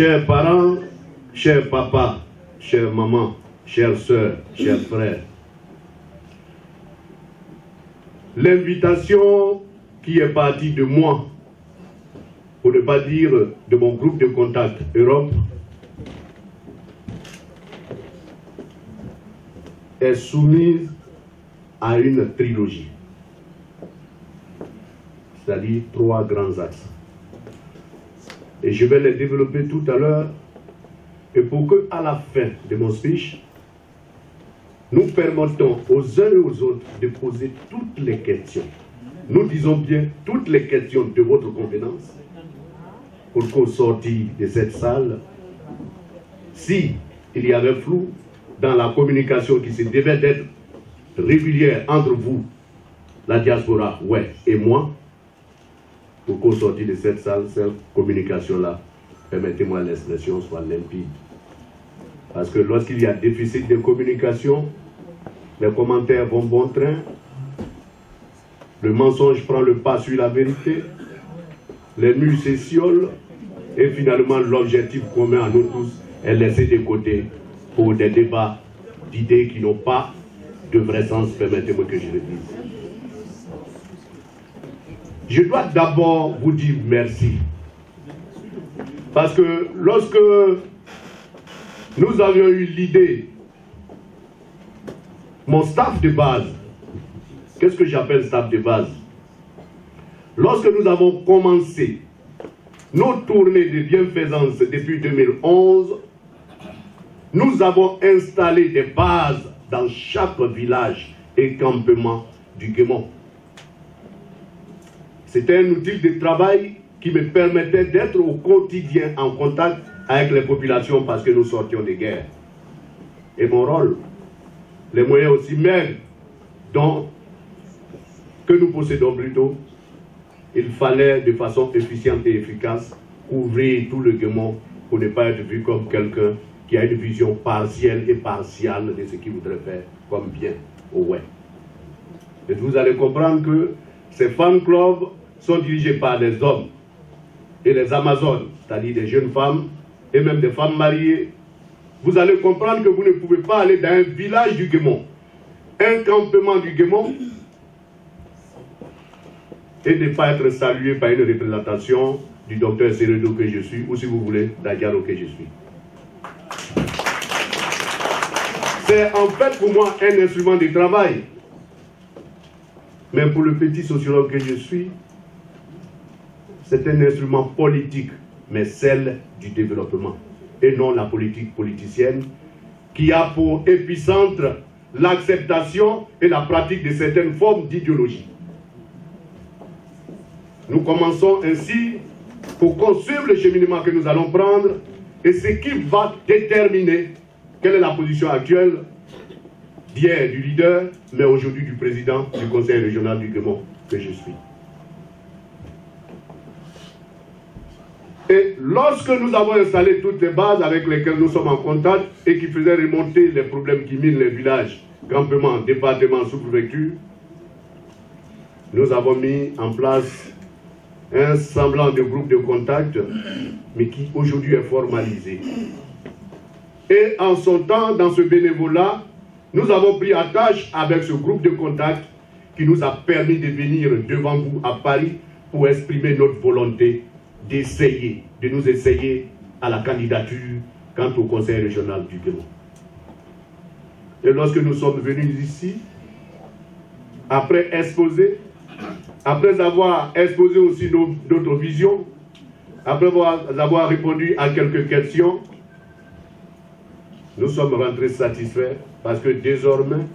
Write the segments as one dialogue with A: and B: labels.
A: Chers parents, chers papas, chères mamans, chères sœurs, chers frères, l'invitation qui est partie de moi, pour ne pas dire de mon groupe de contact Europe, est soumise à une trilogie, c'est-à-dire 3 grands axes. Et je vais les développer tout à l'heure, et pour que, à la fin de mon speech, nous permettons aux uns et aux autres de poser toutes les questions. Nous disons bien toutes les questions de votre convenance, pour qu'au sortir de cette salle, si il y avait flou dans la communication qui se devait d'être régulière entre vous, la diaspora, ouais, et moi, pour qu'au sortir de cette salle, cette communication-là, permettez-moi l'expression, soit limpide. Parce que lorsqu'il y a déficit de communication, les commentaires vont bon train, le mensonge prend le pas sur la vérité, les murs s'étiolent, et finalement l'objectif commun à nous tous est laissé de côté pour des débats d'idées qui n'ont pas de vrai sens, permettez-moi que je le dise. Je dois d'abord vous dire merci. Parce que lorsque nous avions eu l'idée, mon staff de base, qu'est-ce que j'appelle staff de base? Lorsque nous avons commencé nos tournées de bienfaisance depuis 2011, nous avons installé des bases dans chaque village et campement du Guémon. C'était un outil de travail qui me permettait d'être au quotidien en contact avec les populations parce que nous sortions des guerres. Et mon rôle, les moyens aussi maigres que nous possédons plutôt, il fallait de façon efficiente et efficace couvrir tout le Guémon pour ne pas être vu comme quelqu'un qui a une vision partielle et partiale de ce qu'il voudrait faire comme bien au Ouest. Et vous allez comprendre que ces fan clubs sont dirigés par des hommes et les Amazones, c'est-à-dire des jeunes femmes et même des femmes mariées. Vous allez comprendre que vous ne pouvez pas aller dans un village du Guémon, un campement du Guémon, et ne pas être salué par une représentation du docteur Seredo que je suis, ou si vous voulez, d'Adiaro que je suis. C'est en fait pour moi un instrument de travail. Mais pour le petit sociologue que je suis, c'est un instrument politique, mais celle du développement, et non la politique politicienne, qui a pour épicentre l'acceptation et la pratique de certaines formes d'idéologie. Nous commençons ainsi pour construire le cheminement que nous allons prendre et ce qui va déterminer quelle est la position actuelle d'hier du leader, mais aujourd'hui du président du conseil régional du Guémon que je suis. Et lorsque nous avons installé toutes les bases avec lesquelles nous sommes en contact et qui faisaient remonter les problèmes qui minent les villages, campements, départements, sous-préfectures, nous avons mis en place un semblant de groupe de contact, mais qui aujourd'hui est formalisé. Et en son temps, dans ce bénévolat, nous avons pris à tâche avec ce groupe de contact qui nous a permis de venir devant vous à Paris pour exprimer notre volonté d'essayer, de nous essayer à la candidature quant au conseil régional du Guémon. Et lorsque nous sommes venus ici, après avoir exposé aussi notre vision, après avoir répondu à quelques questions, nous sommes rentrés satisfaits parce que désormais,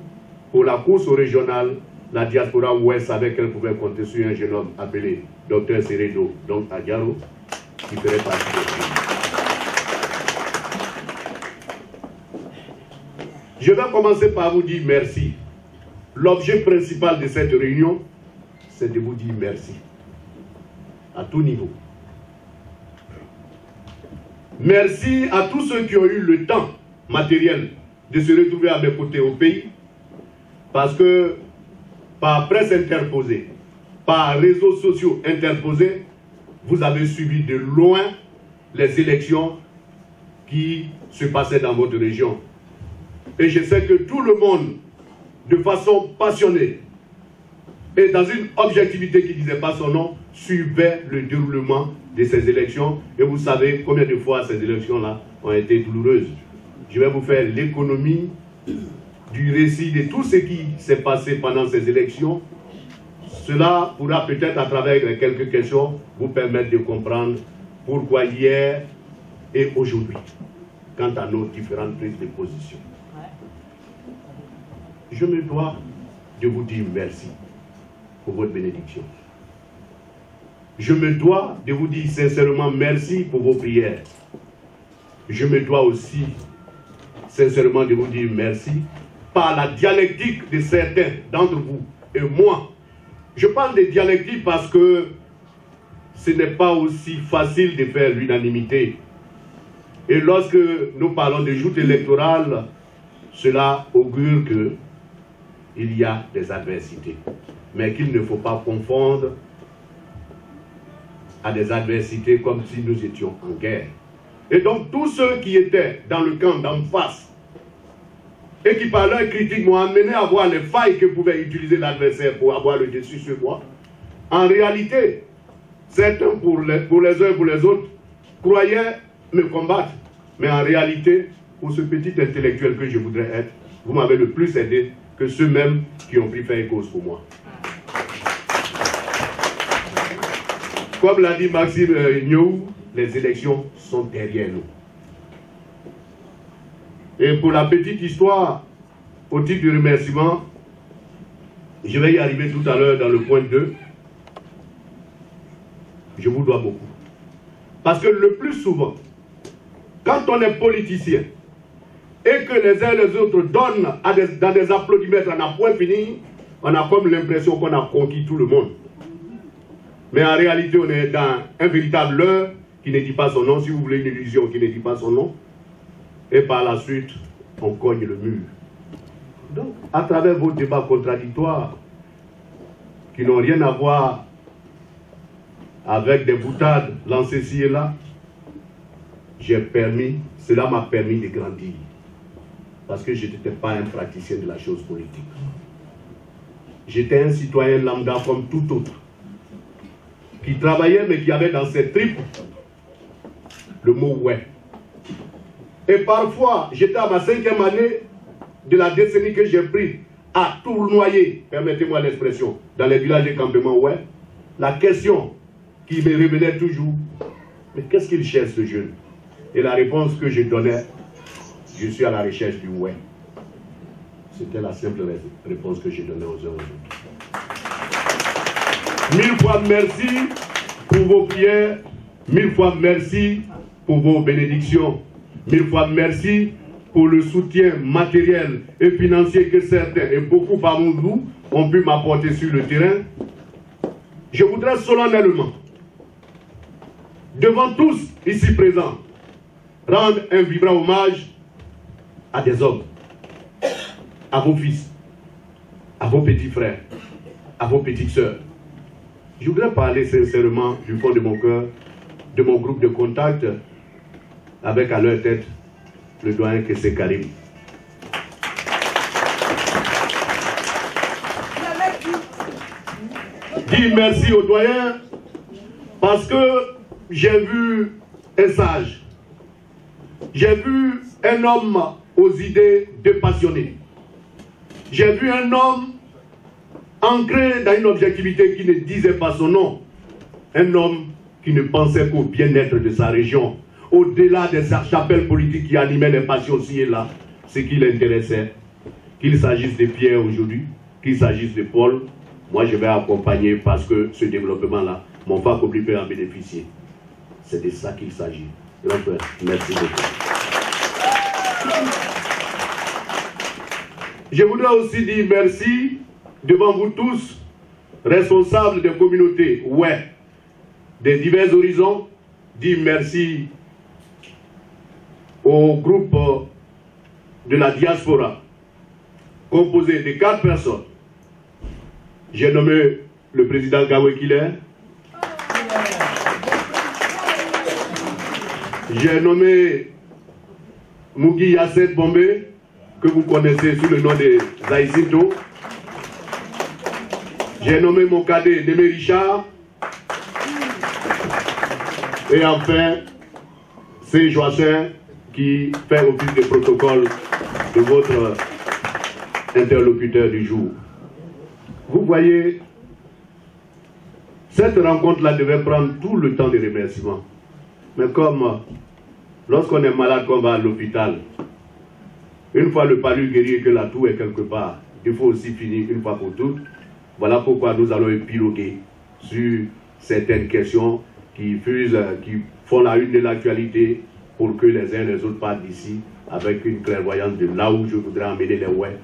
A: pour la course au régional, la diaspora ouest savait qu'elle pouvait compter sur un jeune homme appelé Dr Seredo, donc Adiaro, qui ferait partie de lui. Je vais commencer par vous dire merci. L'objet principal de cette réunion, c'est de vous dire merci. À tout niveau. Merci à tous ceux qui ont eu le temps matériel de se retrouver à mes côtés au pays, parce que par presse interposée, par réseaux sociaux interposés, vous avez suivi de loin les élections qui se passait dans votre région. Et je sais que tout le monde, de façon passionnée et dans une objectivité qui ne disait pas son nom, suivait le déroulement de ces élections. Et vous savez combien de fois ces élections-là ont été douloureuses. Je vais vous faire l'économie du récit de tout ce qui s'est passé pendant ces élections. Cela pourra peut-être, à travers quelques questions, vous permettre de comprendre pourquoi hier et aujourd'hui, quant à nos différentes prises de position. Je me dois de vous dire merci pour votre bénédiction. Je me dois de vous dire sincèrement merci pour vos prières. Je me dois aussi sincèrement de vous dire merci par la dialectique de certains d'entre vous et moi. Je parle de dialectique parce que ce n'est pas aussi facile de faire l'unanimité. Et lorsque nous parlons de joute électorale, cela augure qu'il y a des adversités. Mais qu'il ne faut pas confondre à des adversités comme si nous étions en guerre. Et donc tous ceux qui étaient dans le camp d'en face et qui par leur critique m'ont amené à voir les failles que pouvait utiliser l'adversaire pour avoir le dessus sur moi, en réalité, certains pour les uns et pour les autres croyaient me combattre. Mais en réalité, pour ce petit intellectuel que je voudrais être, vous m'avez le plus aidé que ceux-mêmes qui ont pris faire cause pour moi. Comme l'a dit Maxime Nyou, les élections sont derrière nous. Et pour la petite histoire, au titre du remerciement, je vais y arriver tout à l'heure dans le point 2. Je vous dois beaucoup. Parce que le plus souvent, quand on est politicien et que les uns et les autres donnent dans des applaudissements, on a point fini, on a comme l'impression qu'on a conquis tout le monde. Mais en réalité, on est dans un véritable leurre qui ne dit pas son nom, si vous voulez une illusion qui ne dit pas son nom. Et par la suite, on cogne le mur. Donc, à travers vos débats contradictoires, qui n'ont rien à voir avec des boutades lancées ci et là, cela m'a permis de grandir. Parce que je n'étais pas un praticien de la chose politique. J'étais un citoyen lambda comme tout autre, qui travaillait mais qui avait dans ses tripes le mot « ouais ». Et parfois, j'étais à ma 5e année de la décennie que j'ai pris à tournoyer, permettez-moi l'expression, dans les villages de campement, ouais. La question qui me révélait toujours, mais qu'est-ce qu'il cherche ce jeune? Et la réponse que je donnais, je suis à la recherche du ouais. C'était la simple réponse que je donnais aux uns aux autres. 1000 fois merci pour vos prières, 1000 fois merci pour vos bénédictions. 1000 fois merci pour le soutien matériel et financier que certains et beaucoup parmi vous ont pu m'apporter sur le terrain. Je voudrais solennellement, devant tous ici présents, rendre un vibrant hommage à des hommes, à vos fils, à vos petits frères, à vos petites sœurs. Je voudrais parler sincèrement du fond de mon cœur, de mon groupe de contact, avec à leur tête le doyen Kessé Karim. Dis merci au doyen parce que j'ai vu un sage, j'ai vu un homme aux idées dépassionnées, j'ai vu un homme ancré dans une objectivité qui ne disait pas son nom, un homme qui ne pensait qu'au bien-être de sa région. Au-delà des chapelles politiques qui animaient les passions ci et là, ce qui l'intéressait, qu'il s'agisse de Pierre aujourd'hui, qu'il s'agisse de Paul, moi je vais accompagner parce que ce développement-là, mon faculté peut en bénéficier. C'est de ça qu'il s'agit. Merci beaucoup. Je voudrais aussi dire merci devant vous tous, responsables des communautés, ouais, des divers horizons, dire merci au groupe de la diaspora, composé de 4 personnes. J'ai nommé le président Gawé Killer, j'ai nommé Mugi Yasset Bombé, que vous connaissez sous le nom de Zaïsito. J'ai nommé mon cadet Démé Richard. Et enfin, c'est Joachim qui fait office de protocole de votre interlocuteur du jour. Vous voyez, cette rencontre-là devait prendre tout le temps de remerciements. Mais comme lorsqu'on est malade, qu'on va à l'hôpital, une fois le palu guéri et que la toux est quelque part, il faut aussi finir une fois pour toutes. Voilà pourquoi nous allons épiloguer sur certaines questions qui fusent, qui font la une de l'actualité pour que les uns et les autres partent d'ici avec une clairvoyance de là où je voudrais emmener les ouais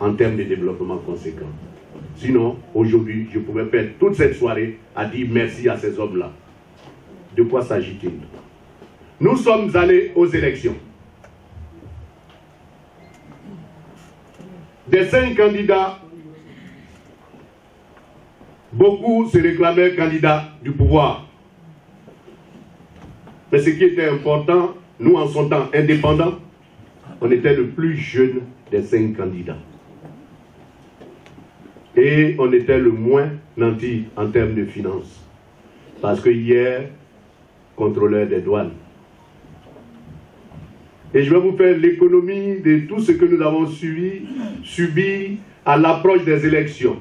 A: en termes de développement conséquent. Sinon, aujourd'hui, je pouvais perdre toute cette soirée à dire merci à ces hommes-là. De quoi s'agit-il? Nous sommes allés aux élections. Des 5 candidats, beaucoup se réclamaient candidats du pouvoir. Mais ce qui était important, nous en son temps indépendants, on était le plus jeune des 5 candidats. Et on était le moins nanti en termes de finances. Parce que hier, contrôleur des douanes. Et je vais vous faire l'économie de tout ce que nous avons subi à l'approche des élections.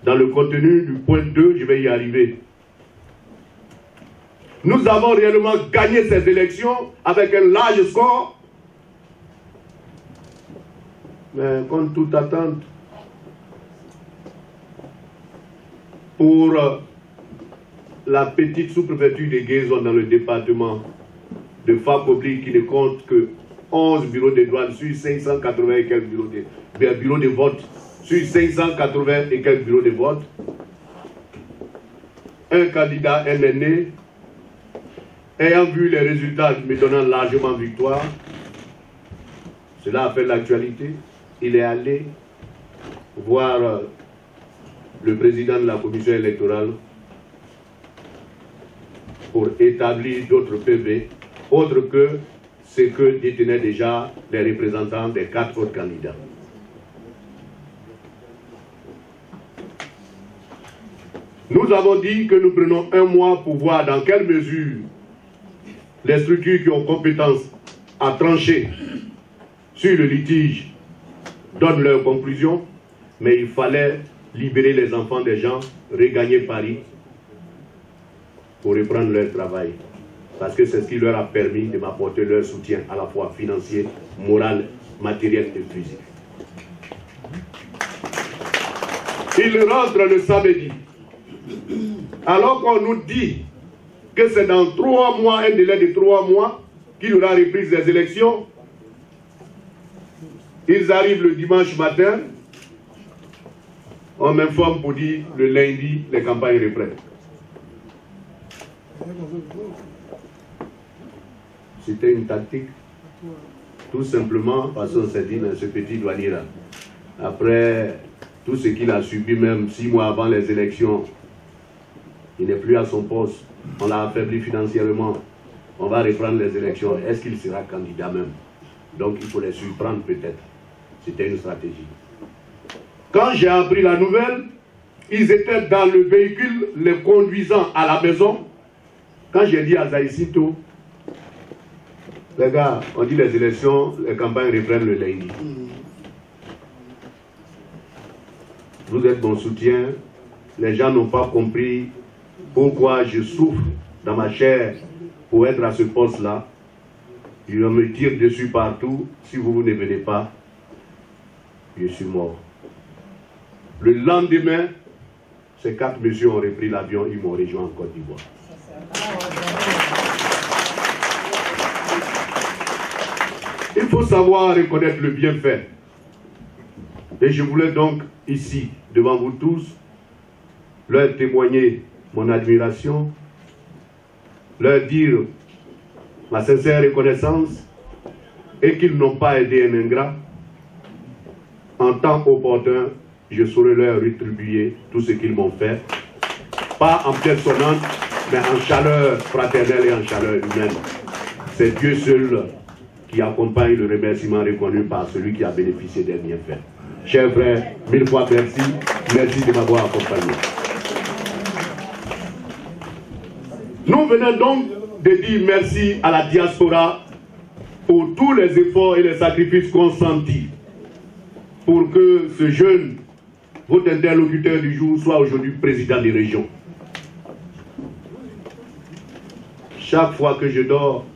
A: Dans le contenu du point 2, je vais y arriver. Nous avons réellement gagné ces élections avec un large score. Mais contre toute attente, pour la petite sous-préfecture de Guézon dans le département de Fakobli qui ne compte que 11 bureaux de douane sur 580 et quelques bureaux de vote, sur 580 et quelques bureaux de vote, un candidat MNE ayant vu les résultats me donnant largement victoire, cela a fait l'actualité. Il est allé voir le président de la commission électorale pour établir d'autres PV, autres que ce que détenaient déjà les représentants des 4 autres candidats. Nous avons dit que nous prenons un mois pour voir dans quelle mesure les structures qui ont compétence à trancher sur le litige donnent leurs conclusions, mais il fallait libérer les enfants des gens, regagner Paris pour reprendre leur travail. Parce que c'est ce qui leur a permis de m'apporter leur soutien à la fois financier, moral, matériel et physique. Ils rentrent le samedi. Alors qu'on nous dit que c'est dans 3 mois, un délai de 3 mois, qu'il y aura reprise des élections, ils arrivent le dimanche matin, on m'informe pour dire le lundi, les campagnes reprennent. C'était une tactique, tout simplement parce qu'on s'est dit, ce petit douanier-là, après tout ce qu'il a subi, même 6 mois avant les élections, il n'est plus à son poste, on l'a affaibli financièrement, on va reprendre les élections, est-ce qu'il sera candidat même? Donc il faut les surprendre peut-être. C'était une stratégie. Quand j'ai appris la nouvelle, ils étaient dans le véhicule, les conduisant à la maison. Quand j'ai dit à Zaïsito, les gars, on dit les élections, les campagnes reprennent le lundi. Vous êtes mon soutien. Les gens n'ont pas compris pourquoi je souffre dans ma chair pour être à ce poste-là. Ils me tirent dessus partout. Si vous ne venez pas, je suis mort. Le lendemain, ces 4 messieurs ont repris l'avion, ils m'ont rejoint en Côte d'Ivoire. Il faut savoir reconnaître le bienfait. Et je voulais donc ici, devant vous tous, leur témoigner mon admiration, leur dire ma sincère reconnaissance et qu'ils n'ont pas aidé un ingrat. En temps opportun, je saurai leur rétribuer tout ce qu'ils m'ont fait, pas en pierre sonnante, mais en chaleur fraternelle et en chaleur humaine. C'est Dieu seul qui accompagne le remerciement reconnu par celui qui a bénéficié des bienfaits. Chers frères, 1000 fois merci. Merci de m'avoir accompagné. Nous venons donc de dire merci à la diaspora pour tous les efforts et les sacrifices consentis pour que ce jeune, votre interlocuteur du jour, soit aujourd'hui président des régions. Chaque fois que je dors,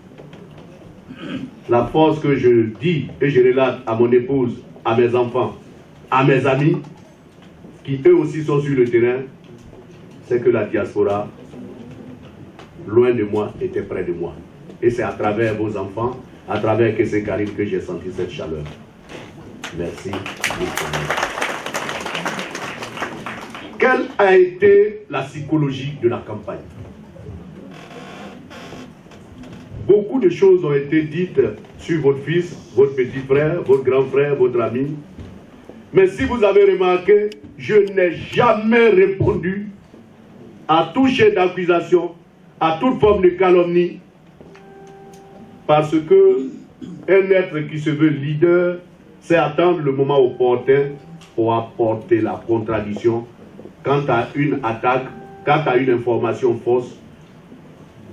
A: la force que je dis et je relate à mon épouse, à mes enfants, à mes amis, qui eux aussi sont sur le terrain, c'est que la diaspora, loin de moi, était près de moi. Et c'est à travers vos enfants, à travers Kessé Karim, que j'ai senti cette chaleur. Merci. Quelle a été la psychologie de la campagne? Beaucoup de choses ont été dites sur votre fils, votre petit frère, votre grand frère, votre ami. Mais si vous avez remarqué, je n'ai jamais répondu à tout chef d'accusation, à toute forme de calomnie, parce que un être qui se veut leader, c'est attendre le moment opportun pour apporter la contradiction quant à une attaque, quant à une information fausse,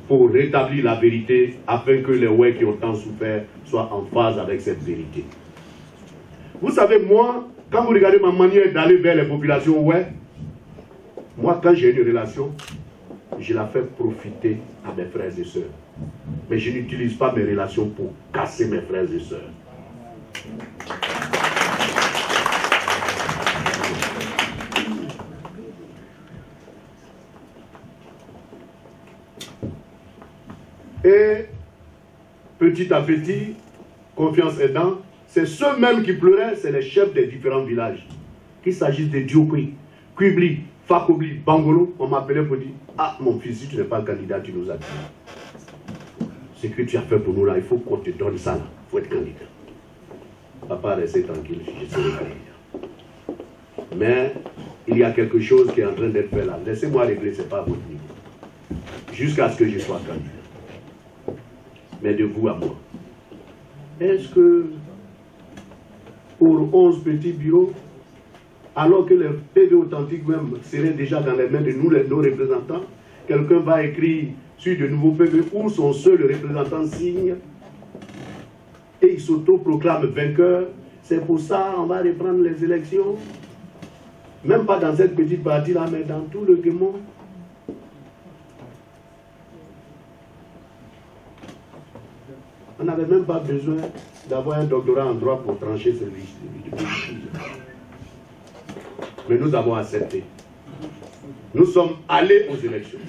A: pour rétablir la vérité, afin que les ouais qui ont tant souffert soient en phase avec cette vérité. Vous savez, moi, quand vous regardez ma manière d'aller vers les populations ouais, moi, quand j'ai une relation, je la fais profiter à mes frères et sœurs. Mais je n'utilise pas mes relations pour casser mes frères et sœurs. Et petit à petit, confiance aidant, c'est ceux-mêmes qui pleuraient, c'est les chefs des différents villages. Qu'il s'agisse de Diokri, Kwibli, Fakobli, Bangolo, on m'appelait pour dire, ah mon fils, si tu n'es pas candidat, tu nous as dit. Ce que tu as fait pour nous là, il faut qu'on te donne ça là, il faut être candidat. Papa, restez tranquille, je serai candidat. Mais il y a quelque chose qui est en train d'être fait là. Laissez-moi régler, ce n'est pas à votre niveau. Jusqu'à ce que je sois candidat. Mais de vous à moi. Est-ce que pour 11 petits bureaux, alors que les PV authentiques même seraient déjà dans les mains de nous, nos représentants, quelqu'un va écrire sur de nouveaux PV où son seul représentant signe et il s'auto-proclame vainqueur? C'est pour ça qu'on va reprendre les élections. Même pas dans cette petite partie-là, mais dans tout le Guémon. On n'avait même pas besoin d'avoir un doctorat en droit pour trancher ce litige. Mais nous avons accepté. Nous sommes allés aux élections.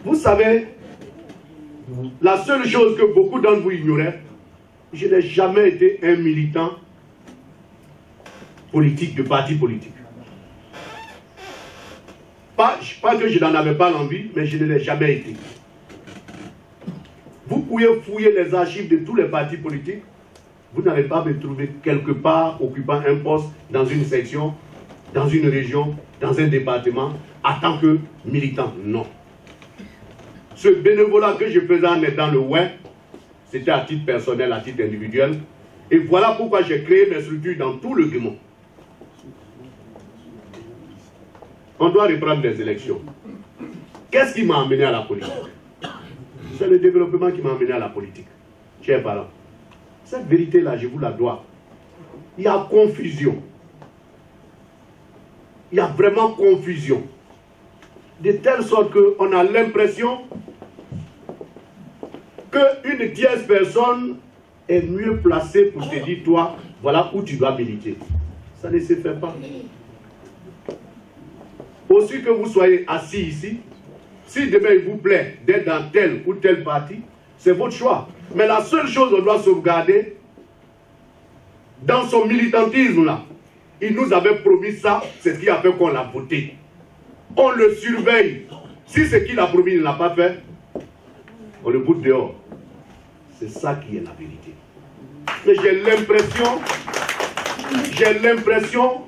A: Vous savez, la seule chose que beaucoup d'entre vous ignoraient, je n'ai jamais été un militant politique, de parti politique. Pas que je n'en avais pas l'envie, mais je ne l'ai jamais été. Vous pouvez fouiller les archives de tous les partis politiques, vous n'allez pas me trouver quelque part occupant un poste dans une section, dans une région, dans un département, en tant que militant. Non. Ce bénévolat que je faisais en étant le web, c'était à titre personnel, à titre individuel. Et voilà pourquoi j'ai créé mes structures dans tout le Guémon. On doit reprendre les élections. Qu'est-ce qui m'a amené à la politique? C'est le développement qui m'a amené à la politique. Chers parents, cette vérité-là, je vous la dois. Il y a confusion. Il y a vraiment confusion. De telle sorte qu'on a l'impression qu'une tierce personne est mieux placée pour te dire, toi, voilà où tu dois militer. Ça ne se fait pas. Aussi que vous soyez assis ici, si demain il vous plaît d'être dans tel ou tel parti, c'est votre choix. Mais la seule chose qu'on doit sauvegarder, dans son militantisme là, il nous avait promis ça, c'est ce qui a fait qu'on l'a voté. On le surveille. Si ce qu'il a promis il ne l'a pas fait, on le boute dehors. C'est ça qui est la vérité. Mais j'ai l'impression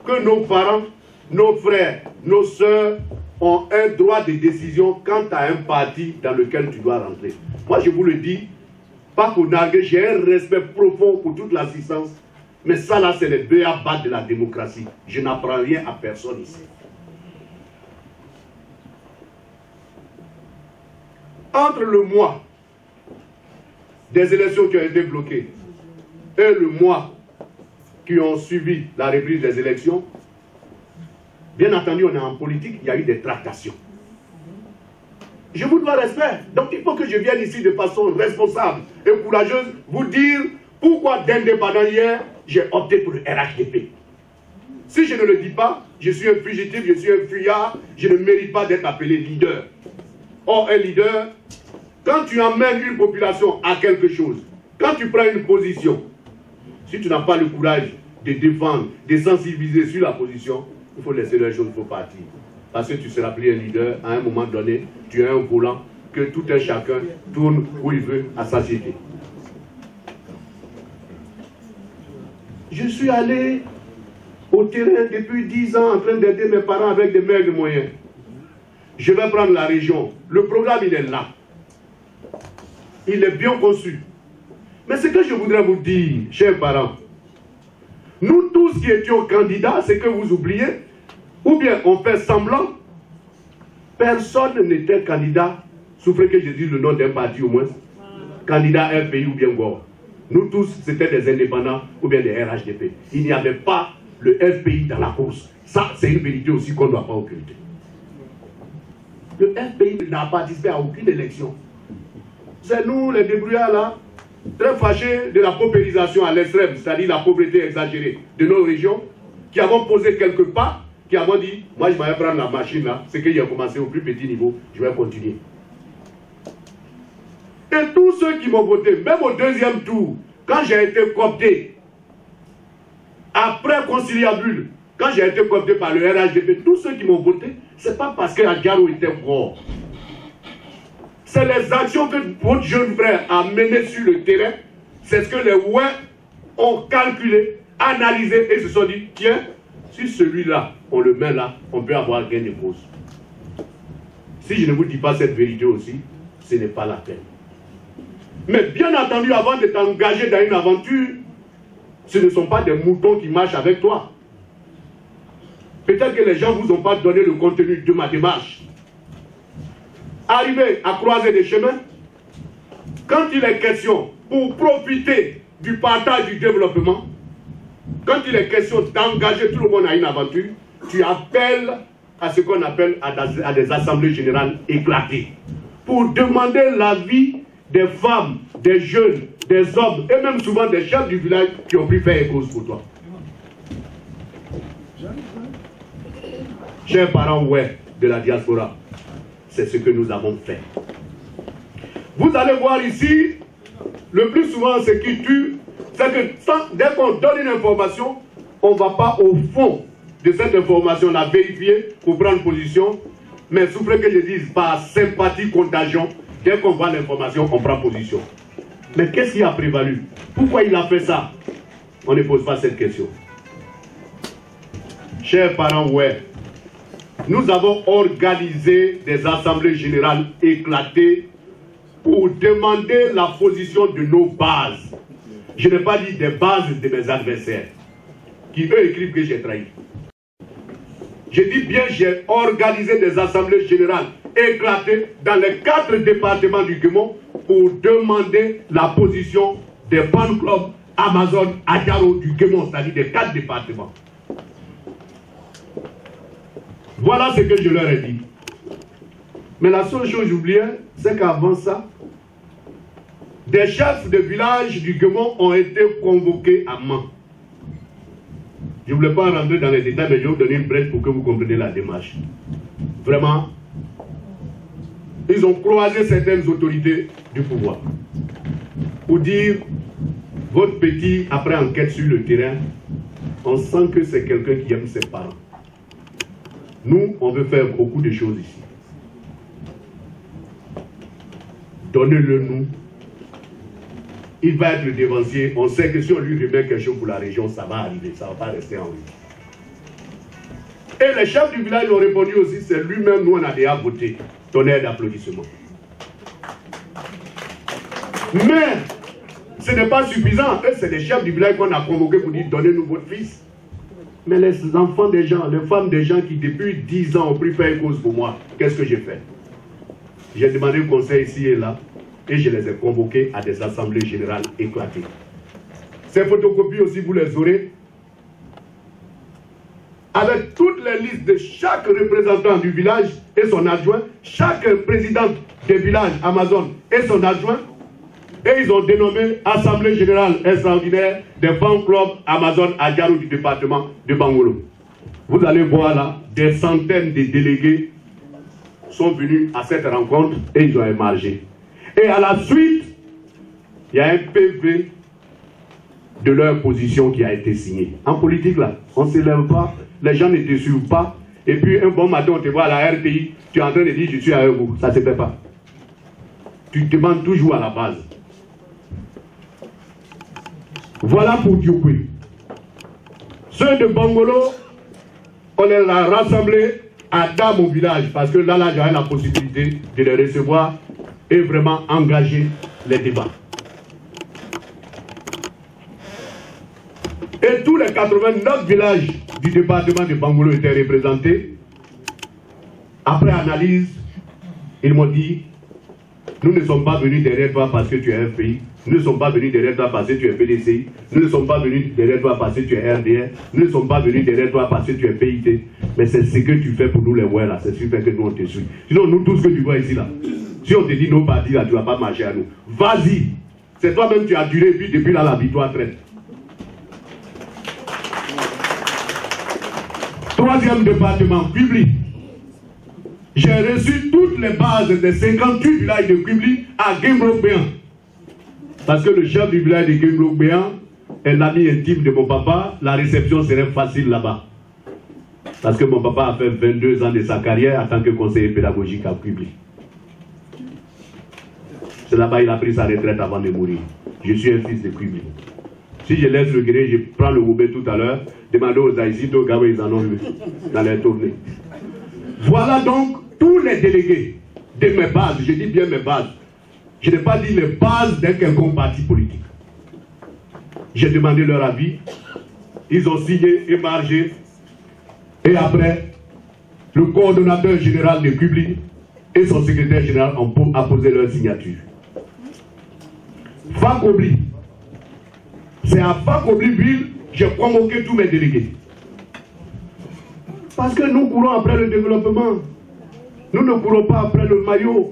A: que nos parents, nos frères, nos sœurs ont un droit de décision quant à un parti dans lequel tu dois rentrer. Moi, je vous le dis, pas pour narguer, j'ai un respect profond pour toute l'assistance, mais ça là, c'est le b.a.-ba de la démocratie. Je n'apprends rien à personne ici. Entre le mois des élections qui ont été bloquées et le mois qui ont suivi la reprise des élections, bien entendu, on est en politique, il y a eu des tractations. Je vous dois respect. Donc il faut que je vienne ici de façon responsable et courageuse vous dire pourquoi d'indépendant hier, j'ai opté pour le RHDP. Si je ne le dis pas, je suis un fugitif, je suis un fuyard, je ne mérite pas d'être appelé leader. Or, un leader, quand tu emmènes une population à quelque chose, quand tu prends une position, si tu n'as pas le courage de défendre, de sensibiliser sur la position, il faut laisser les choses, il faut partir. Parce que tu seras plus un leader, à un moment donné, tu as un volant, que tout un chacun tourne où il veut à satiété. Je suis allé au terrain depuis 10 ans en train d'aider mes parents avec des maigres moyens. Je vais prendre la région. Le programme, il est là. Il est bien conçu. Mais ce que je voudrais vous dire, chers parents, nous tous qui étions candidats, c'est que vous oubliez, ou bien on fait semblant, personne n'était candidat, souffrez que je dise le nom d'un parti au moins, candidat RPI ou bien Gore. Nous tous, c'était des indépendants ou bien des RHDP. Il n'y avait pas le FPI dans la course. Ça, c'est une vérité aussi qu'on ne doit pas occulter. Le FPI n'a participé à aucune élection. C'est nous, les débrouillards là, très fâchés de la paupérisation à l'extrême, c'est-à-dire la pauvreté exagérée de nos régions, qui avons posé quelques pas, qui avons dit, moi je vais prendre la machine là, c'est qu'il a commencé au plus petit niveau, je vais continuer. Et tous ceux qui m'ont voté, même au deuxième tour, quand j'ai été coopté, après conciliabule, quand j'ai été coopté par le RHDP, tous ceux qui m'ont voté, ce n'est pas parce que Adjaro était fort. C'est les actions que votre jeune frère a menées sur le terrain. C'est ce que les ouins ont calculé, analysé et se sont dit, tiens, si celui-là, on le met là, on peut avoir gain de cause. Si je ne vous dis pas cette vérité aussi, ce n'est pas la peine. Mais bien entendu, avant de t'engager dans une aventure, ce ne sont pas des moutons qui marchent avec toi. Peut-être que les gens ne vous ont pas donné le contenu de ma démarche. Arriver à croiser des chemins, quand il est question pour profiter du partage du développement, quand il est question d'engager tout le monde à une aventure, tu appelles à ce qu'on appelle à des assemblées générales éclatées pour demander l'avis des femmes, des jeunes, des hommes et même souvent des chefs du village qui ont pu faire cause pour toi. Chers parents ouais, de la diaspora, c'est ce que nous avons fait. Vous allez voir ici, le plus souvent ce qui tue, c'est que dès qu'on donne une information, on ne va pas au fond de cette information la vérifier pour prendre position, mais souffrez que je dise par sympathie, contagion, dès qu'on voit l'information, on prend position. Mais qu'est-ce qui a prévalu? Pourquoi il a fait ça? On ne pose pas cette question. Chers parents, ouais, nous avons organisé des assemblées générales éclatées pour demander la position de nos bases. Je n'ai pas dit des bases de mes adversaires, qui eux écrivent que j'ai trahi. Je dis bien, j'ai organisé des assemblées générales éclatées dans les 4 départements du Guémon pour demander la position des fan clubs Amazon Adjaro du Guémon, c'est-à-dire des 4 départements. Voilà ce que je leur ai dit. Mais la seule chose que j'oubliais, c'est qu'avant ça, des chefs de village du Guémon ont été convoqués à Mans. Je ne voulais pas rentrer dans les détails, mais je vais vous donner une brèche pour que vous compreniez la démarche. Vraiment, ils ont croisé certaines autorités du pouvoir pour dire, votre petit, après enquête sur le terrain, on sent que c'est quelqu'un qui aime ses parents. Nous, on veut faire beaucoup de choses ici. Donnez-le nous. Il va être le dévancier. On sait que si on lui remet quelque chose pour la région, ça va arriver. Ça ne va pas rester en lui. Et les chefs du village ont répondu aussi, c'est lui-même, nous on a déjà voté. Tonnerre d'applaudissements. Mais ce n'est pas suffisant. Eux, c'est les chefs du village qu'on a convoqués pour dire donnez-nous votre fils. Mais les enfants des gens, les femmes des gens qui depuis 10 ans ont pris faire cause pour moi, qu'est-ce que j'ai fait? J'ai demandé le conseil ici et là et je les ai convoqués à des assemblées générales éclatées. Ces photocopies aussi, vous les aurez avec toutes les listes de chaque représentant du village et son adjoint, chaque président des villages Amazon et son adjoint. Et ils ont dénommé Assemblée Générale Extraordinaire des Fan Clubs Amazon à Diaro du département de Bangolo. Vous allez voir là, des centaines de délégués sont venus à cette rencontre et ils ont émargé. Et à la suite, il y a un PV de leur position qui a été signé. En politique là, on ne se lève pas, les gens ne te suivent pas, et puis un bon matin on te voit à la RTI, tu es en train de dire je suis avec vous, ça ne se fait pas. Tu demandes toujours à la base. Voilà pour Diokwe. Ceux de Bangolo, on les a rassemblés à Dam au village, parce que là j'avais la possibilité de les recevoir et vraiment engager les débats. Et tous les 89 villages du département de Bangolo étaient représentés. Après analyse, ils m'ont dit, nous ne sommes pas venus derrière toi parce que tu es FPI. Nous ne sommes pas venus derrière toi parce que tu es PDCI. Nous ne sommes pas venus derrière toi parce que tu es RDR. Nous ne sommes pas venus derrière toi parce que tu es PIT. Mais c'est ce que tu fais pour nous les ouais là. C'est ce qui fait que nous on te suit. Sinon, nous tous que tu vois ici là, si on te dit nos partis là, tu ne vas pas marcher à nous. Vas-y. C'est toi-même qui as duré puis depuis là la victoire traite. Troisième département, public. J'ai reçu toutes les bases des 58 villages de Kubli à Guémbrok-Béan. Parce que le chef du village de Guémbrok-Béan est l'ami intime de mon papa. La réception serait facile là-bas. Parce que mon papa a fait 22 ans de sa carrière en tant que conseiller pédagogique à Kubli. C'est là-bas qu'il a pris sa retraite avant de mourir. Je suis un fils de Kubli. Si je laisse le gré, je prends le Roubaix tout à l'heure, demandez aux Haïtiens, aux Gabons, ils en ont eu dans les tournées. Voilà donc tous les délégués de mes bases, je dis bien mes bases. Je n'ai pas dit les bases d'un quelconque parti politique. J'ai demandé leur avis, ils ont signé, émargé, et après, le coordonnateur général de Kubli et son secrétaire général ont apposé leur signature. Fakobli. C'est à Fakobli-Ville que j'ai convoqué tous mes délégués. Parce que nous courons après le développement. Nous ne courons pas après le maillot.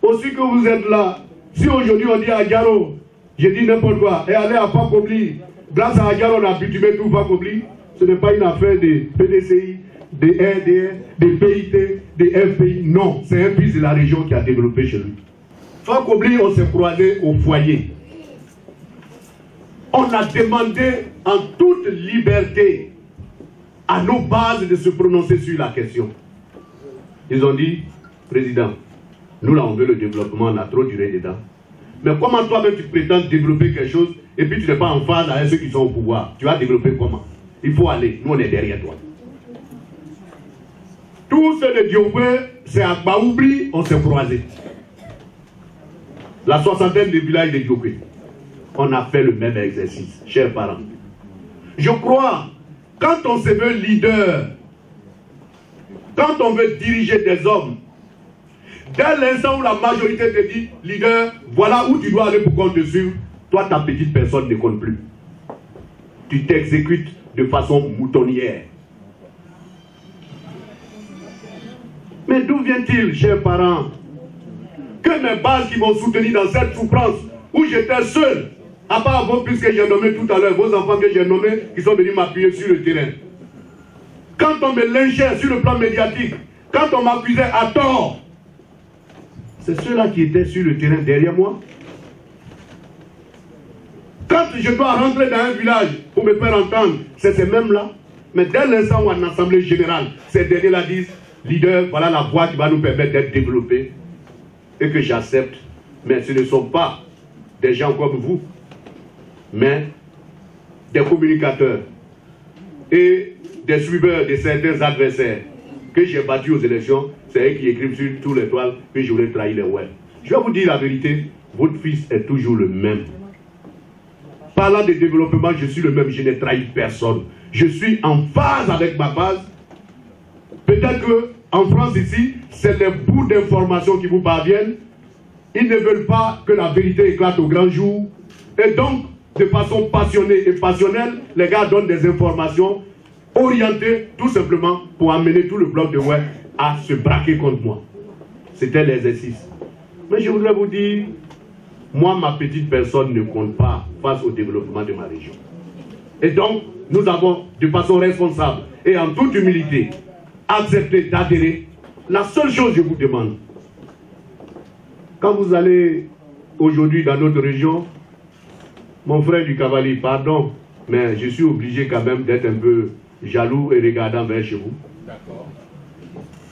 A: Aussi que vous êtes là, si aujourd'hui on dit à Diaro, je dis n'importe quoi, et allez à Fakobli, grâce à Diaro on a bitumé tout Fakobli, ce n'est pas une affaire des PDCI, des RDR, des PIT, des FPI, non, c'est un fils de la région qui a développé chez lui. Fakobli, on s'est croisé au foyer. On a demandé en toute liberté à nos bases de se prononcer sur la question. Ils ont dit, président, nous là on veut le développement, on a trop duré dedans. Mais comment toi-même tu prétends développer quelque chose et puis tu n'es pas en phase avec ceux qui sont au pouvoir? Tu vas développer comment? Il faut aller, nous on est derrière toi. Tous ceux de Diokwe, c'est à Baoubli, on s'est croisés. La soixantaine de villages de Diokwe. On a fait le même exercice, chers parents. Je crois, quand on se veut leader, quand on veut diriger des hommes, dès l'instant où la majorité te dit, leader, voilà où tu dois aller pour qu'on te suive, toi, ta petite personne ne compte plus. Tu t'exécutes de façon moutonnière. Mais d'où vient-il, chers parents, que mes bases qui m'ont soutenu dans cette souffrance, où j'étais seul, à part vous, puisque j'ai nommé tout à l'heure, vos enfants que j'ai nommés, qui sont venus m'appuyer sur le terrain. Quand on me lynchait sur le plan médiatique, quand on m'accusait à tort, c'est ceux-là qui étaient sur le terrain derrière moi. Quand je dois rentrer dans un village pour me faire entendre, c'est ces mêmes-là. Mais dès l'instant où en assemblée générale, ces derniers-là disent, leader, voilà la voie qui va nous permettre d'être développés, et que j'accepte. Mais ce ne sont pas des gens comme vous, mais des communicateurs. Et des suiveurs de certains adversaires que j'ai battus aux élections, c'est eux qui écrivent sur tous les toiles que je voulais trahir les web. Je vais vous dire la vérité, votre fils est toujours le même. Parlant de développement, je suis le même, je n'ai trahi personne. Je suis en phase avec ma base. Peut-être qu'en France ici, c'est les bouts d'informations qui vous parviennent. Ils ne veulent pas que la vérité éclate au grand jour. Et donc, de façon passionnée et passionnelle, les gars donnent des informations orientées tout simplement pour amener tout le bloc de web à se braquer contre moi. C'était l'exercice. Mais je voudrais vous dire, moi, ma petite personne ne compte pas face au développement de ma région. Et donc, nous avons, de façon responsable et en toute humilité, accepté d'adhérer. La seule chose que je vous demande, quand vous allez aujourd'hui dans notre région, mon frère du cavalier, pardon, mais je suis obligé quand même d'être un peu jaloux et regardant vers chez vous.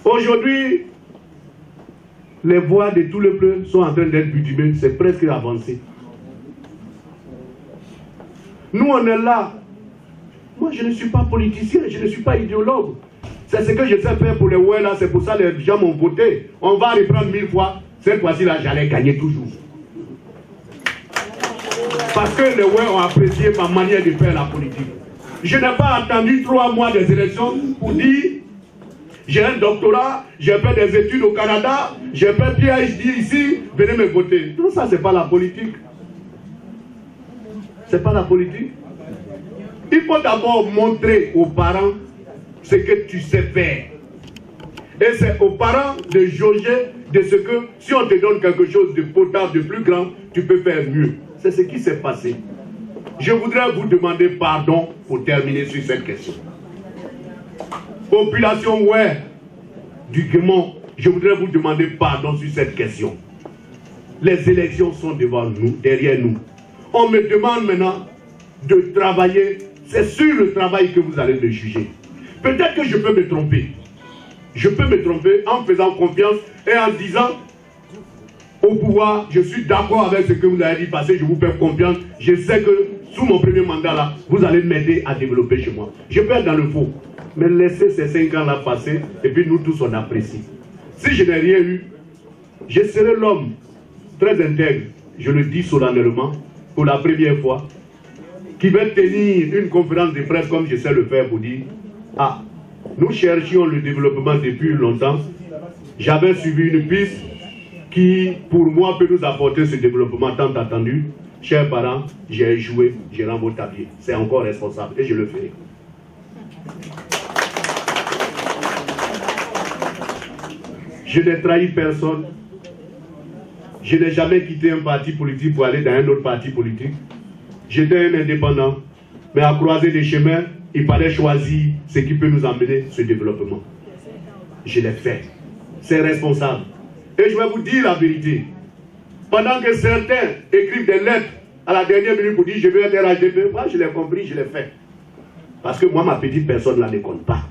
A: Aujourd'hui, les voix de tout le peuple sont en train d'être bitumées, c'est presque avancé. Nous, on est là. Moi, je ne suis pas politicien, je ne suis pas idéologue. C'est ce que je sais faire pour les ouais là, c'est pour ça que les gens m'ont voté. On va reprendre 1000 fois. Cette fois-ci là, j'allais gagner toujours. Parce que les ouais ont apprécié ma manière de faire la politique. Je n'ai pas attendu 3 mois des élections pour dire j'ai un doctorat, j'ai fait des études au Canada, j'ai fait PhD ici, venez me voter. Tout ça, c'est pas la politique. C'est pas la politique. Il faut d'abord montrer aux parents ce que tu sais faire. Et c'est aux parents de jauger de ce que, si on te donne quelque chose de potable, de plus grand, tu peux faire mieux. C'est ce qui s'est passé. Je voudrais vous demander pardon pour terminer sur cette question. Population ouais, du Guémont, je voudrais vous demander pardon sur cette question. Les élections sont devant nous, derrière nous. On me demande maintenant de travailler. C'est sur le travail que vous allez me juger. Peut-être que je peux me tromper. Je peux me tromper en faisant confiance et en disant au pouvoir, je suis d'accord avec ce que vous avez dit parce que je vous fais confiance. Je sais que sous mon premier mandat là, vous allez m'aider à développer chez moi. Je peux être dans le faux. Mais laissez ces 5 ans là passer et puis nous tous on apprécie. Si je n'ai rien eu, je serai l'homme très intègre, je le dis solennellement, pour la première fois, qui va tenir une conférence de presse comme je sais le faire pour dire ah, nous cherchions le développement depuis longtemps. J'avais suivi une piste qui, pour moi, peut nous apporter ce développement tant attendu. Chers parents, j'ai joué, je rends votre avis. C'est encore responsable et je le ferai. Je n'ai trahi personne. Je n'ai jamais quitté un parti politique pour aller dans un autre parti politique. J'étais un indépendant. Mais à croiser des chemins, il fallait choisir ce qui peut nous amener ce développement. Je l'ai fait. C'est responsable. Et je vais vous dire la vérité. Pendant que certains écrivent des lettres à la dernière minute pour dire je vais être RHDP, moi je l'ai compris, je l'ai fait. Parce que moi, ma petite personne là ne compte pas.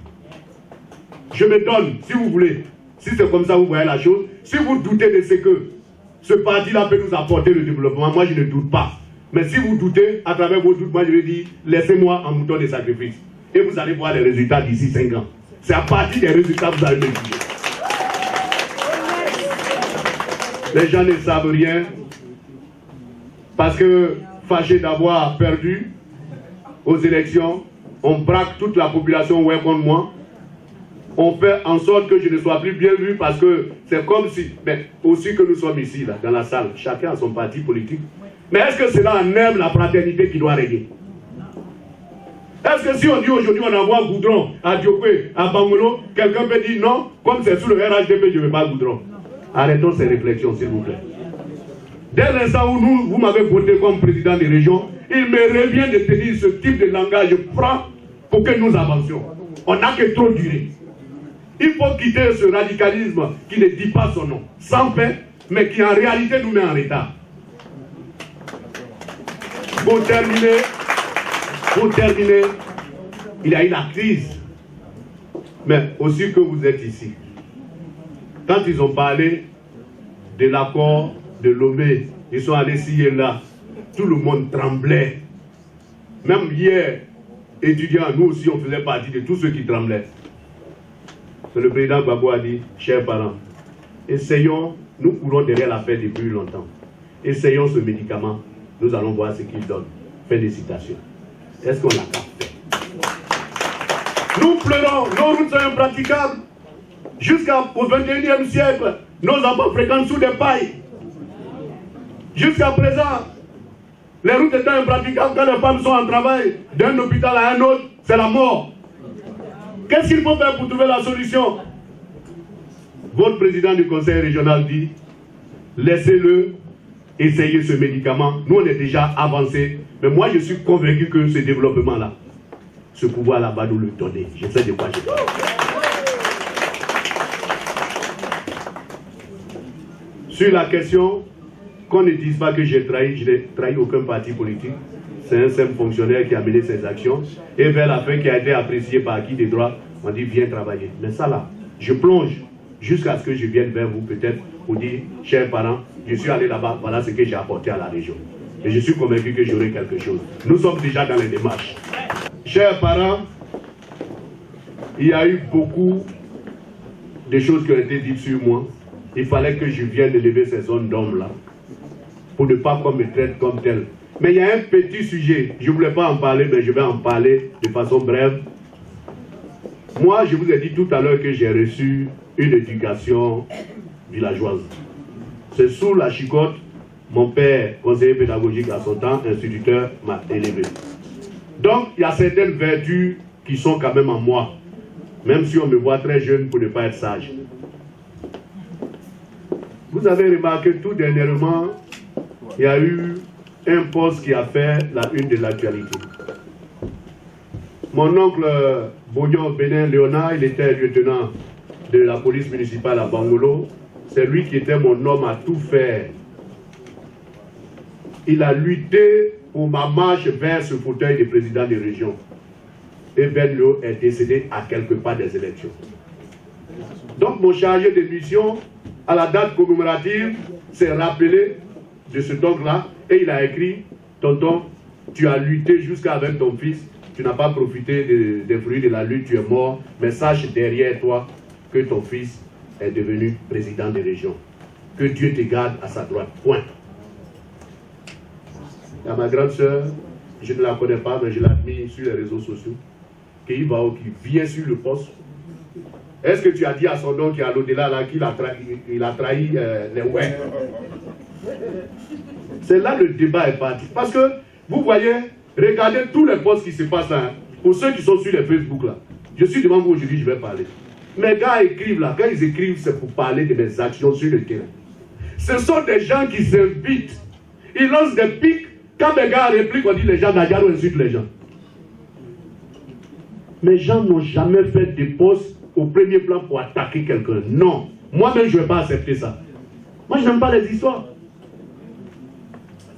A: Je me donne, si vous voulez, si c'est comme ça vous voyez la chose, si vous doutez de ce que ce parti-là peut nous apporter le développement, moi je ne doute pas. Mais si vous doutez, à travers vos doutes, moi je vais dire, laissez-moi en mouton de sacrifice. Et vous allez voir les résultats d'ici 5 ans. C'est à partir des résultats que vous allez me juger. Les gens ne savent rien. Parce que, fâchés d'avoir perdu aux élections, on braque toute la population ouais contre moi. On fait en sorte que je ne sois plus bien vu parce que c'est comme si, mais aussi que nous sommes ici, là, dans la salle, chacun a son parti politique. Mais est-ce que cela en aime la fraternité qui doit régner? Est-ce que si on dit aujourd'hui on envoie Goudron à Diopé, à Bangolo, quelqu'un peut dire non, comme c'est sous le RHDP, je ne veux pas Goudron? Arrêtons ces réflexions, s'il vous plaît. Dès l'instant où vous m'avez voté comme président des régions, il me revient de tenir ce type de langage franc pour que nous avancions. On n'a que trop duré. Il faut quitter ce radicalisme qui ne dit pas son nom, sans paix, mais qui en réalité nous met en retard. Pour terminer, il y a eu la crise, mais aussi que vous êtes ici. Quand ils ont parlé de l'accord de Lomé, ils sont allés signer là, tout le monde tremblait. Même hier, étudiants, nous aussi, on faisait partie de tous ceux qui tremblaient. Le président Gbagbo a dit, chers parents, essayons, nous courons derrière la paix depuis longtemps. Essayons ce médicament, nous allons voir ce qu'il donne. Fin de citation. Est-ce qu'on l'a capté? Nous pleurons, nos routes sont impraticables. Jusqu'au 21e siècle, nos enfants fréquentent sous des pailles. Jusqu'à présent, les routes étant impraticables, quand les femmes sont en travail, d'un hôpital à un autre, c'est la mort. Qu'est-ce qu'il faut faire pour trouver la solution? Votre président du conseil régional dit, laissez-le essayer ce médicament. Nous, on est déjà avancé. Mais moi, je suis convaincu que ce développement-là, ce pouvoir-là va nous le donner. Je sais de quoi je parle. Sur la question, qu'on ne dise pas que j'ai trahi, je n'ai trahi aucun parti politique. C'est un simple fonctionnaire qui a mené ses actions. Et vers la fin, qui a été apprécié par qui des droits, on dit viens travailler. Mais ça là, je plonge jusqu'à ce que je vienne vers vous peut-être pour dire, chers parents, je suis allé là-bas, voilà ce que j'ai apporté à la région. Et je suis convaincu que j'aurai quelque chose. Nous sommes déjà dans les démarches. Chers parents, il y a eu beaucoup de choses qui ont été dites sur moi. Il fallait que je vienne lever ces zones d'hommes-là pour ne pas qu'on me traite comme tel. Mais il y a un petit sujet, je ne voulais pas en parler, mais je vais en parler de façon brève. Moi, je vous ai dit tout à l'heure que j'ai reçu une éducation villageoise. C'est sous la chicotte, mon père, conseiller pédagogique à son temps, instituteur, m'a élevé. Donc, il y a certaines vertus qui sont quand même en moi, même si on me voit très jeune pour ne pas être sage. Vous avez remarqué tout dernièrement, il y a eu un poste qui a fait la une de l'actualité. Mon oncle Bognon Bénin Léonard, il était lieutenant de la police municipale à Bangolo. C'est lui qui était mon homme à tout faire. Il a lutté pour ma marche vers ce fauteuil de président de région. Et Ben Léo est décédé à quelques pas des élections. Donc mon chargé de mission, à la date commémorative, s'est rappelé de ce oncle-là et il a écrit, tonton, tu as lutté jusqu'à avec ton fils, tu n'as pas profité des fruits de la lutte, tu es mort, mais sache derrière toi que ton fils est devenu président de région. Que Dieu te garde à sa droite. Point. Il y a ma grande sœur, je ne la connais pas, mais je l'admire sur les réseaux sociaux, qui vient sur le poste. Est-ce que tu as dit à son nom qui est à l'au-delà là qu'il a trahi les ouais? C'est là le débat est parti. Parce que, vous voyez, regardez tous les posts qui se passent là. Pour ceux qui sont sur les Facebook là, je suis devant vous aujourd'hui, je vais parler. Mes gars écrivent là, quand ils écrivent, c'est pour parler de mes actions sur le terrain. Ce sont des gens qui s'invitent. Ils lancent des pics. Quand mes gars répliquent, on dit les gens d'Agaro insultent les gens. Mes gens n'ont jamais fait des posts au premier plan pour attaquer quelqu'un. Non. Moi-même, je ne vais pas accepter ça. Moi, je n'aime pas les histoires.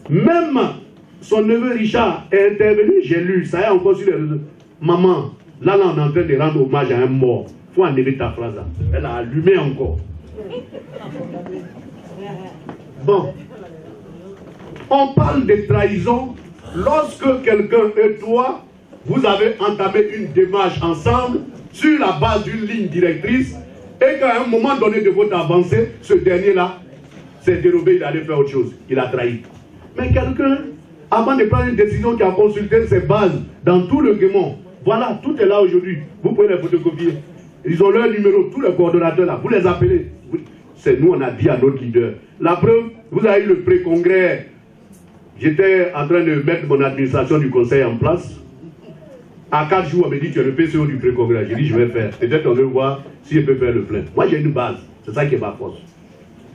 A: Même son neveu Richard est intervenu, j'ai lu, ça y est encore sur les réseaux. Maman, là, on est en train de rendre hommage à un mort. Il faut enlever ta phrase là. Elle a allumé encore. Bon. On parle de trahison lorsque quelqu'un et toi, vous avez entamé une démarche ensemble sur la base d'une ligne directrice et qu'à un moment donné de votre avancée, ce dernier-là s'est dérobé, il allait faire autre chose. Il a trahi. Mais quelqu'un, avant de prendre une décision qui a consulté ses bases dans tout le Guémon, voilà, tout est là aujourd'hui. Vous pouvez les photocopier. Ils ont leur numéro, tous les coordonnateurs là, vous les appelez. C'est nous, on a dit à notre leader. La preuve, vous avez eu le pré-congrès. J'étais en train de mettre mon administration du conseil en place. À 4 jours, on me dit, tu es le PCO du pré-congrès. J'ai dit, je vais faire. Peut-être on veut voir si je peux faire le plein. Moi, j'ai une base. C'est ça qui est ma force.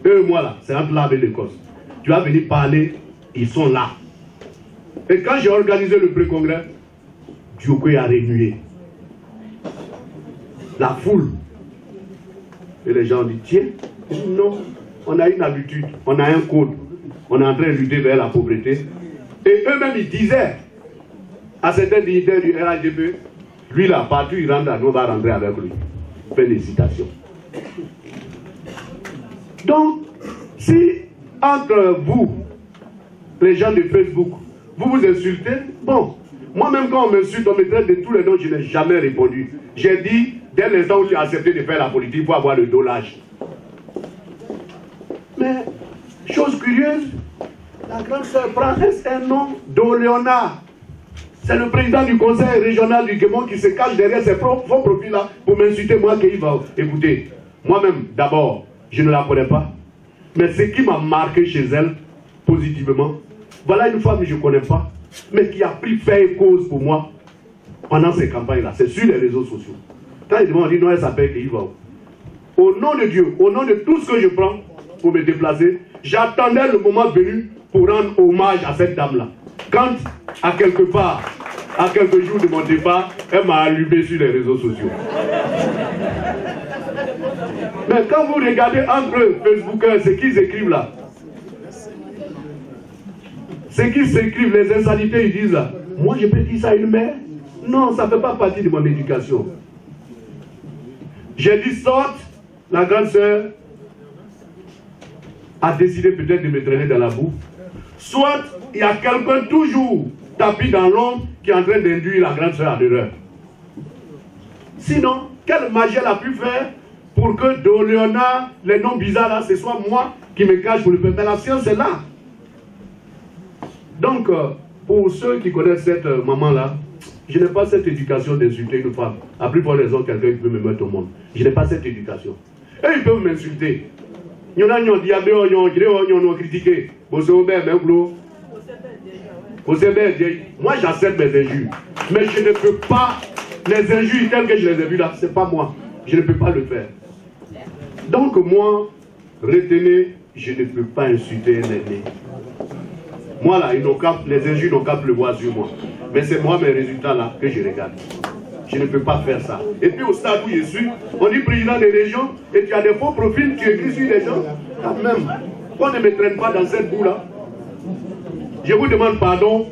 A: Eux et moi, là, c'est entre l'arbre et l'Écosse. Tu vas venir parler, ils sont là. Et quand j'ai organisé le pré-congrès, Dioukoué a remué. La foule. Et les gens ont dit, tiens, non, on a une habitude, on a un code. On est en train de lutter vers la pauvreté. Et eux-mêmes, ils disaient à certains dignitaires du RHDP, lui là, partout il rentre, nous on va rentrer avec lui. Fin de citation. Donc, si entre vous, les gens de Facebook, vous vous insultez, bon, Moi-même, quand on m'insulte, on me traite de tous les noms, je n'ai jamais répondu. J'ai dit, dès l'instant où tu as accepté de faire la politique, il faut avoir le dos large. Mais, chose curieuse, la grande sœur prend un nom d'Oléonard. C'est le président du conseil régional du Guémon qui se cache derrière ses faux profils-là pour m'insulter, moi, qu'il va écouter. Moi-même, d'abord, je ne la connais pas. Mais ce qui m'a marqué chez elle, positivement, voilà une femme que je ne connais pas, mais qui a pris fait et cause pour moi pendant ces campagnes-là. C'est sur les réseaux sociaux. Quand ils m'ont dit non, elle s'appelle Keiva. Au nom de Dieu, au nom de tout ce que je prends pour me déplacer, j'attendais le moment venu pour rendre hommage à cette dame-là. Quand, à quelque part, à quelques jours de mon départ, elle m'a allumé sur les réseaux sociaux. Mais quand vous regardez entre Facebookers, ce qu'ils écrivent là, ce qu'ils s'écrivent, les insanités, ils disent là, moi je peux dire ça à une mère? Non, ça ne fait pas partie de mon éducation. J'ai dit sorte, la grande sœur a décidé peut-être de me traîner dans la boue. Soit il y a quelqu'un toujours tapis dans l'ombre qui est en train d'induire la grande sœur à l'erreur. Sinon, quelle magie elle a pu faire pour que d'Oléonard, les noms bizarres là, ce soit moi qui me cache pour le faire? Mais la science est là. Donc, pour ceux qui connaissent cette maman-là, je n'ai pas cette éducation d'insulter une femme. À plus forte raison, quelqu'un qui peut me mettre au monde. Je n'ai pas cette éducation. Et ils peuvent m'insulter. Il y en a qui ont dit, ils ont critiqué. Moi, j'accepte mes injures. Mais je ne peux pas, les injures telles que je les ai vues là, ce n'est pas moi. Je ne peux pas le faire. Donc, moi, retenez, je ne peux pas insulter un aîné. Moi là, les injures n'ont qu'à pleuvoir sur moi. Mais c'est moi mes résultats là que je regarde. Je ne peux pas faire ça. Et puis au stade où je suis, on dit président des régions, et tu as des faux profils, tu écris sur les gens. Quand même, on ne me traîne pas dans cette boue là. Je vous demande pardon.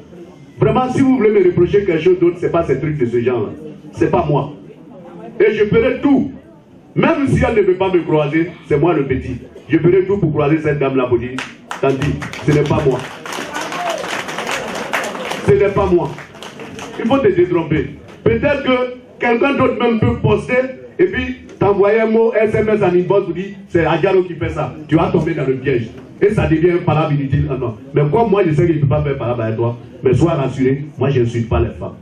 A: Vraiment, si vous voulez me reprocher quelque chose d'autre, ce n'est pas ces trucs de ce genre là. Ce n'est pas moi. Et je ferai tout. Même si elle ne veut pas me croiser, c'est moi le petit. Je ferai tout pour croiser cette dame là pour dire, Tanti, ce n'est pas moi. Ce n'est pas moi. Il faut te détromper. Peut-être que quelqu'un d'autre même peut poster et puis t'envoyer un mot SMS en inbox pour dire c'est Adjaro qui fait ça. Tu vas tomber dans le piège. Et ça devient un palabre inutile. Ah non. Mais comme moi je sais qu'il ne peut pas faire palabre avec toi, mais sois rassuré, moi je n'insulte pas les femmes.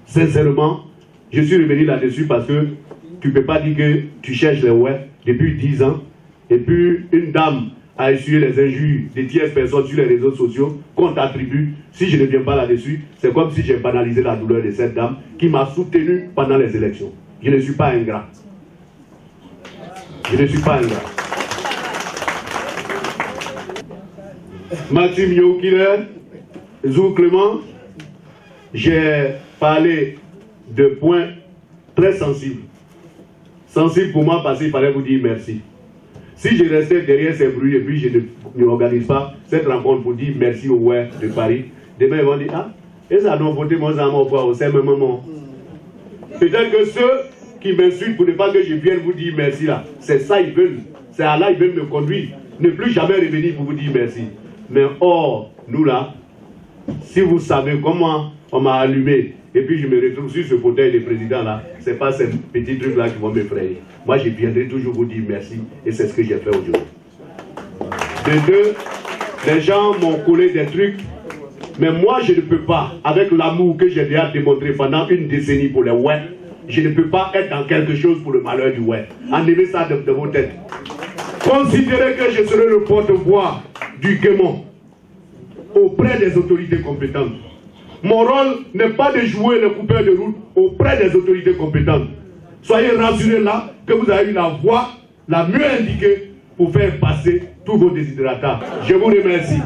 A: Sincèrement, je suis revenu là-dessus parce que tu ne peux pas dire que tu cherches les ouais depuis 10 ans et puis une dame à essuyer les injures des tierces personnes sur les réseaux sociaux qu'on t'attribue. Si je ne viens pas là-dessus, c'est comme si j'ai banalisé la douleur de cette dame qui m'a soutenu pendant les élections. Je ne suis pas ingrat. Je ne suis pas ingrat. Maxime Youkiller, Zou Clément, j'ai parlé de points très sensibles. Sensibles pour moi parce qu'il fallait vous dire merci. Si je restais derrière ces bruits et puis je n'organise pas cette rencontre pour dire merci au ouais de Paris, demain ils vont dire ah, et ça doit voter mon amour au sein même moment. Peut-être que ceux qui m'insultent pour ne pas que je vienne vous dire merci là, c'est ça ils veulent, c'est à là ils veulent me conduire, ne plus jamais revenir pour vous dire merci. Mais or, nous là, si vous savez comment on m'a allumé et puis je me retrouve sur ce fauteuil de président là, ce n'est pas ces petits trucs là qui vont m'effrayer. Moi je viendrai toujours vous dire merci et c'est ce que j'ai fait aujourd'hui. De deux, les gens m'ont collé des trucs, mais moi je ne peux pas, avec l'amour que j'ai déjà démontré pendant une décennie pour les ouais, je ne peux pas être dans quelque chose pour le malheur du ouais. Enlevez ça de vos têtes. Considérez que je serai le porte-voix du Guémon auprès des autorités compétentes. Mon rôle n'est pas de jouer le coupeur de route auprès des autorités compétentes. Soyez rassurés là que vous avez eu la voix la mieux indiquée pour faire passer tous vos désidératas. Je vous remercie.